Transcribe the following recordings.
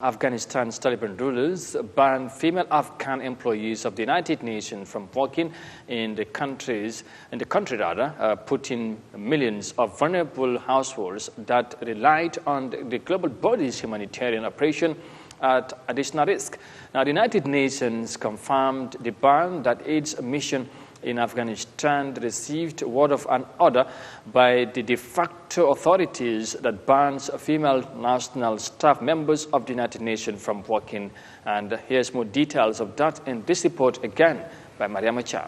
Afghanistan's Taliban rulers banned female Afghan employees of the United Nations from working in the country, putting millions of vulnerable households that relied on the global body's humanitarian operation at additional risk. Now, the United Nations confirmed the ban that its mission in Afghanistan received word of an order by the de facto authorities that bans female national staff members of the United Nations from working. And here's more details of that in this report again by Mariama Cham.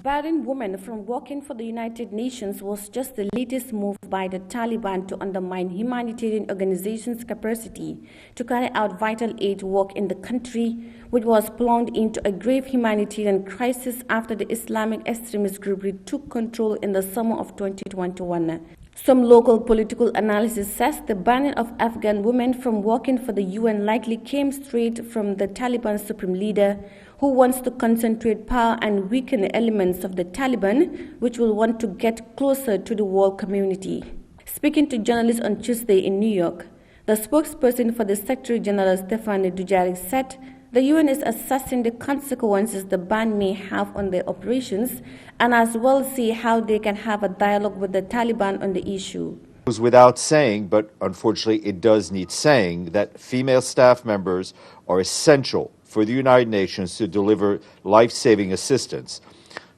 Barring women from working for the United Nations was just the latest move by the Taliban to undermine humanitarian organizations' capacity to carry out vital aid work in the country, which was plunged into a grave humanitarian crisis after the Islamic extremist group retook control in the summer of 2021. Some local political analysis says the banning of Afghan women from working for the UN likely came straight from the Taliban supreme leader, who wants to concentrate power and weaken the elements of the Taliban, which will want to get closer to the world community. Speaking to journalists on Tuesday in New York, the spokesperson for the Secretary General Stephane Dujarric said the UN is assessing the consequences the ban may have on their operations and as well see how they can have a dialogue with the Taliban on the issue. It goes without saying, but unfortunately it does need saying, that female staff members are essential for the United Nations to deliver life-saving assistance.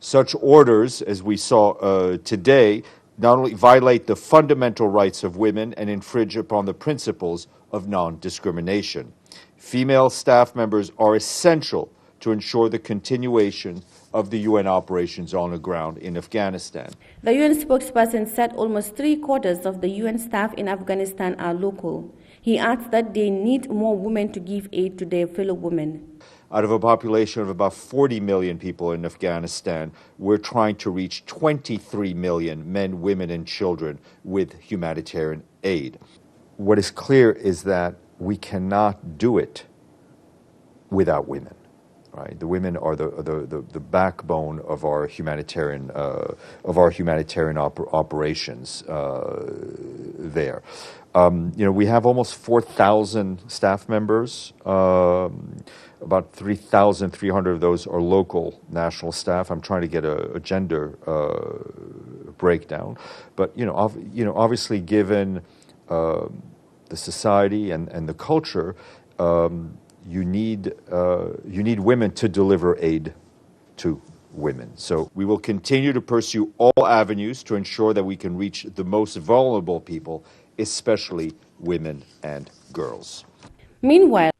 Such orders, as we saw today, not only violate the fundamental rights of women and infringe upon the principles of non-discrimination. Female staff members are essential to ensure the continuation of the UN operations on the ground in Afghanistan. The UN spokesperson said almost 3/4 of the UN staff in Afghanistan are local. He adds that they need more women to give aid to their fellow women. Out of a population of about 40 million people in Afghanistan, we're trying to reach 23 million men, women, and children with humanitarian aid. What is clear is that we cannot do it without women. Right? The women are the backbone of our humanitarian operations there. We have almost 4,000 staff members. About 3,300 of those are local national staff. I'm trying to get a gender breakdown, but obviously, given the society and the culture, you need women to deliver aid to women. So we will continue to pursue all avenues to ensure that we can reach the most vulnerable people, especially women and girls. Meanwhile,